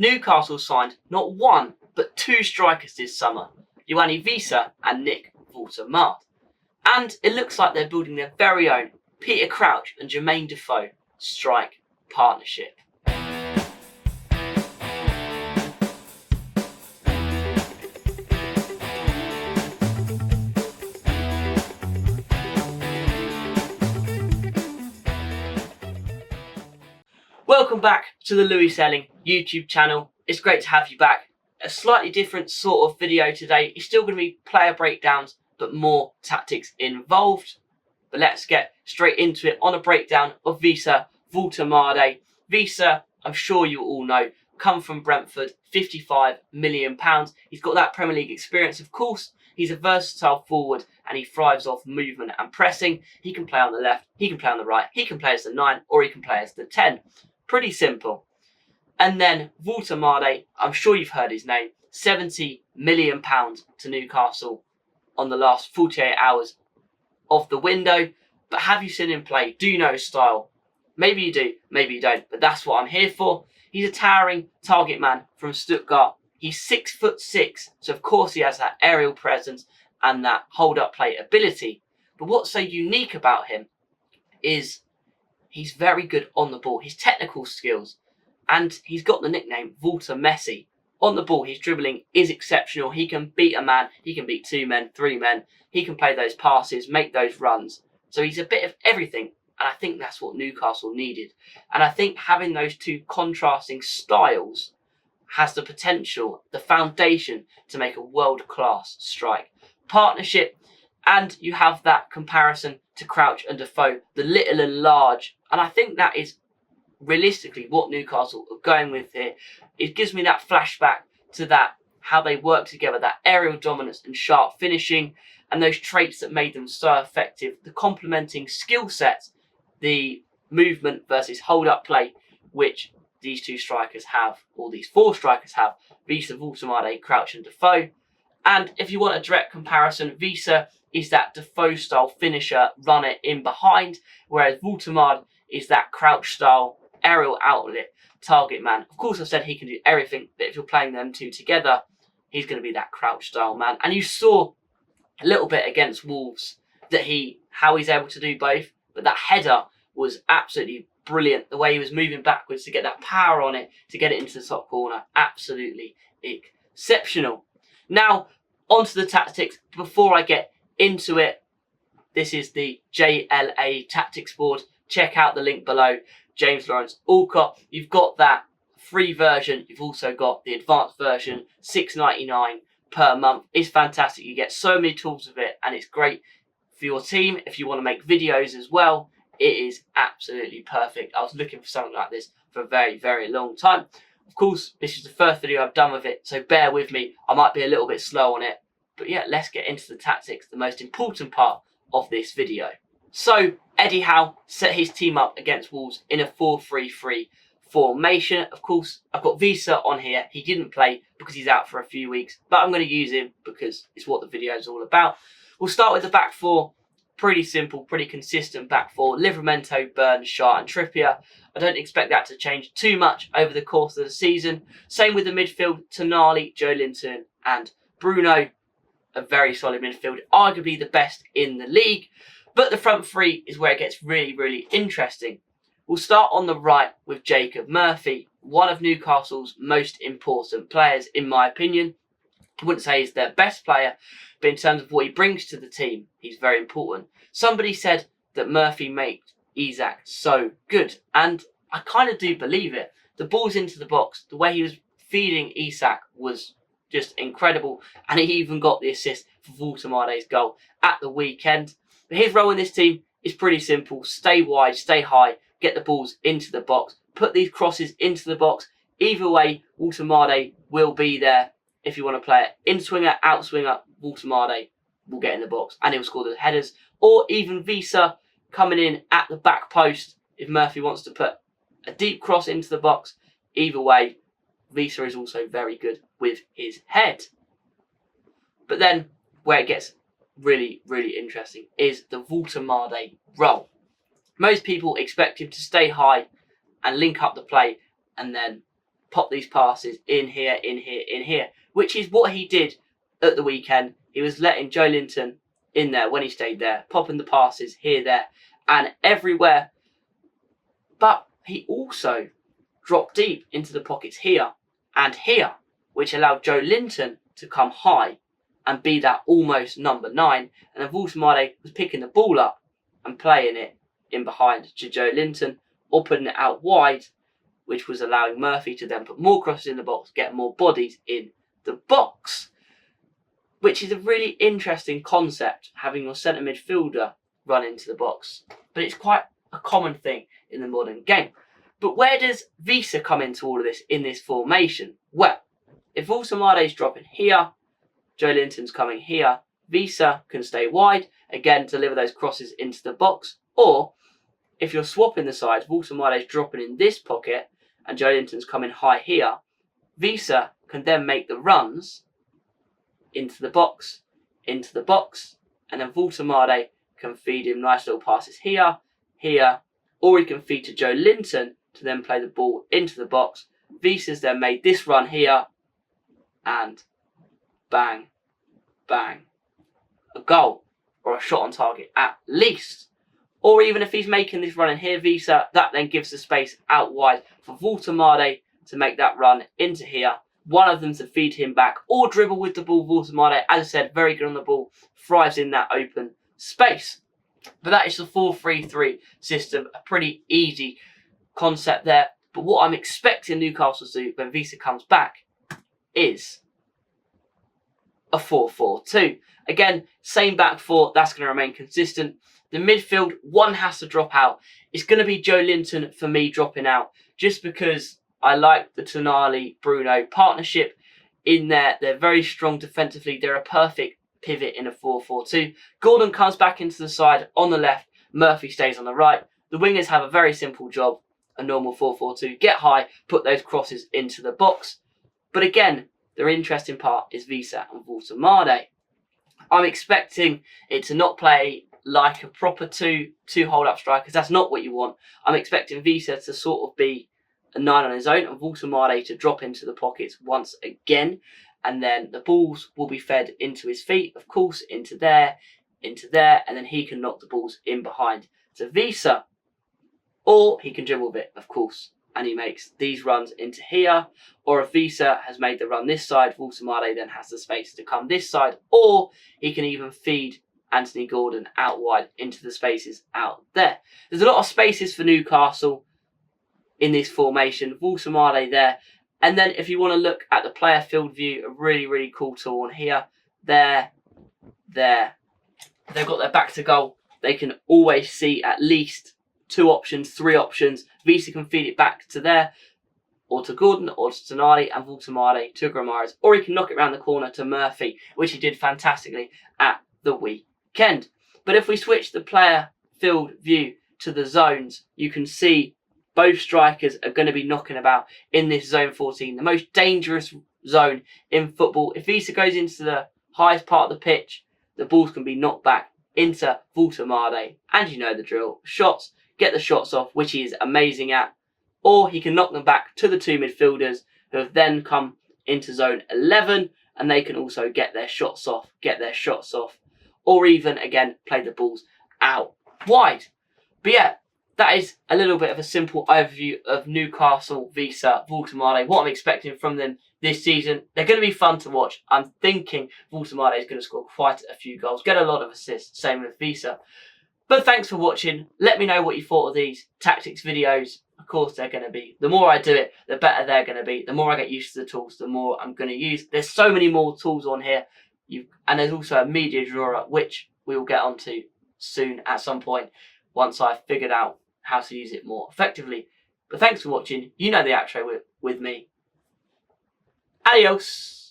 Newcastle signed not one, but two strikers this summer, Yoane Wissa and Nick Woltemade. And it looks like they're building their very own Peter Crouch and Yoane Defoe strike partnership. Welcome back to the Louis Selling YouTube channel. It's great to have you back. A slightly different sort of video today. It's still going to be player breakdowns, but more tactics involved. But let's get straight into it on a breakdown of Wissa Woltemade. Wissa, I'm sure you all know, come from Brentford, £55 million. He's got that Premier League experience, of course. He's a versatile forward and he thrives off movement and pressing. He can play on the left, he can play on the right, he can play as the 9 or he can play as the 10. Pretty simple. And then Woltemade, I'm sure you've heard his name, £70 million to Newcastle on the last 48 hours of the window. But have you seen him play? Do you know his style? Maybe you do, maybe you don't, but that's what I'm here for. He's a towering target man from Stuttgart. He's 6'6", so of course he has that aerial presence and that hold-up play ability. But what's so unique about him is he's very good on the ball, his technical skills, and he's got the nickname Woltemade. On the ball, his dribbling is exceptional. He can beat a man, he can beat 2 men, 3 men, he can play those passes, make those runs. So he's a bit of everything, and I think that's what Newcastle needed. And I think having those two contrasting styles has the potential, the foundation to make a world-class strike partnership. And you have that comparison to Crouch and Defoe, the little and large. And I think that is realistically what Newcastle are going with here. It gives me that flashback to that, how they work together, that aerial dominance and sharp finishing, and those traits that made them so effective. The complementing skill sets, the movement versus hold-up play, which these two strikers have, or these 4 strikers have, Wissa, Woltemade, Crouch and Defoe. And if you want a direct comparison, Wissa is that Defoe style finisher, runner in behind, whereas Woltemade is that Crouch style aerial outlet target man. Of course, I've said he can do everything, but if you're playing them two together, he's going to be that Crouch style man. And you saw a little bit against Wolves that how he's able to do both, but that header was absolutely brilliant. The way he was moving backwards to get that power on it, to get it into the top corner, absolutely exceptional. Now, onto the tactics. Before I get into it, this is the JLA tactics board. Check out the link below. James Lawrence Alcott. You've got that free version. You've also got the advanced version, $6.99 per month. It's fantastic. You get so many tools with it, and it's great for your team. If you want to make videos as well, it is absolutely perfect. I was looking for something like this for a very, very long time. Of course, this is the first video I've done with it, so bear with me. I might be a little bit slow on it. But yeah, let's get into the tactics, the most important part of this video. So, Eddie Howe set his team up against Wolves in a 4-3-3 formation. Of course, I've got Wissa on here. He didn't play because he's out for a few weeks, but I'm going to use him because it's what the video is all about. We'll start with the back 4. Pretty simple, pretty consistent back 4. Livramento, Burns, Shah and Trippier. I don't expect that to change too much over the course of the season. Same with the midfield, Tonali, Joelinton and Bruno. A very solid midfield, arguably the best in the league. But the front 3 is where it gets really, really interesting. We'll start on the right with Jacob Murphy, one of Newcastle's most important players, in my opinion. I wouldn't say he's their best player, but in terms of what he brings to the team, he's very important. Somebody said that Murphy makes Isak so good, and I kind of do believe it. The balls into the box, the way he was feeding Isak was just incredible, and he even got the assist for Woltemade's goal at the weekend. But his role in this team is pretty simple. Stay wide, stay high, get the balls into the box, put these crosses into the box. Either way, Woltemade will be there. If you want to play it in swinger, out swinger, Woltemade will get in the box and he'll score the headers. Or even Wissa coming in at the back post if Murphy wants to put a deep cross into the box. Either way, Wissa is also very good with his head. But then where it gets really, really interesting is the Woltemade role. Most people expect him to stay high and link up the play and then pop these passes in here, in here, in here, which is what he did at the weekend. He was letting Joelinton in there when he stayed there, popping the passes here, there, and everywhere. But he also dropped deep into the pockets here and here, which allowed Joelinton to come high and be that almost number 9. And then Woltemade was picking the ball up and playing it in behind to Joelinton or putting it out wide, which was allowing Murphy to then put more crosses in the box, get more bodies in the box, which is a really interesting concept, having your centre midfielder run into the box. But it's quite a common thing in the modern game. But where does Wissa come into all of this in this formation? Well, if Woltemade's dropping here, Joelinton's coming here, Wissa can stay wide, again, deliver those crosses into the box. Or, if you're swapping the sides, Woltemade's dropping in this pocket and Joelinton's coming high here, Wissa can then make the runs into the box, and then Woltemade can feed him nice little passes here, here, or he can feed to Joelinton to then play the ball into the box. Wissa's then made this run here, and bang, bang, a goal or a shot on target at least. Or even if he's making this run in here, Wissa, that then gives the space out wide for Woltemade to make that run into here. One of them to feed him back or dribble with the ball. Woltemade, as I said, very good on the ball, thrives in that open space. But that is the 4-3-3 system, a pretty easy concept there. But what I'm expecting Newcastle to do when Wissa comes back is a 4-4-2. Again, same back four, that's going to remain consistent. The midfield, one has to drop out. It's going to be Joelinton for me dropping out, just because I like the Tonali-Bruno partnership in there. They're very strong defensively. They're a perfect pivot in a 4-4-2. Gordon comes back into the side on the left. Murphy stays on the right. The wingers have a very simple job, a normal 4-4-2. Get high, put those crosses into the box. But again, the interesting part is Wissa and Woltemade. I'm expecting it to not play like a proper two hold-up strikers. That's not what you want. I'm expecting Wissa to sort of be a 9 on his own and Woltemade to drop into the pockets once again. And then the balls will be fed into his feet, of course, into there, and then he can knock the balls in behind to Wissa. Or he can dribble a bit, of course, and he makes these runs into here. Or if Wissa has made the run this side, Woltemade then has the space to come this side. Or he can even feed Anthony Gordon out wide into the spaces out there. There's a lot of spaces for Newcastle in this formation. Woltemade there. And then if you want to look at the player field view, a really, really cool tool on here. There. They've got their back to goal. They can always see at least 2 options, 3 options. Wissa can feed it back to there, or to Gordon, or to Tonali, and Woltemade to Grimares. Or he can knock it around the corner to Murphy, which he did fantastically at the weekend. But if we switch the player field view to the zones, you can see both strikers are going to be knocking about in this zone 14, the most dangerous zone in football. If Wissa goes into the highest part of the pitch, the balls can be knocked back into Woltemade. And you know the drill. Shots, get the shots off, which he is amazing at. Or he can knock them back to the 2 midfielders who have then come into zone 11 and they can also get their shots off. Or even, again, play the balls out wide. But yeah, that is a little bit of a simple overview of Newcastle, Wissa, Woltemade, what I'm expecting from them this season. They're going to be fun to watch. I'm thinking Woltemade is going to score quite a few goals, get a lot of assists, same with Wissa. But thanks for watching. Let me know what you thought of these tactics videos. Of course, they're going to be. The more I do it, the better they're going to be. The more I get used to the tools, the more I'm going to use. There's so many more tools on here. And there's also a media drawer, which we will get onto soon at some point once I've figured out how to use it more effectively. But thanks for watching. You know the outro with me. Adios.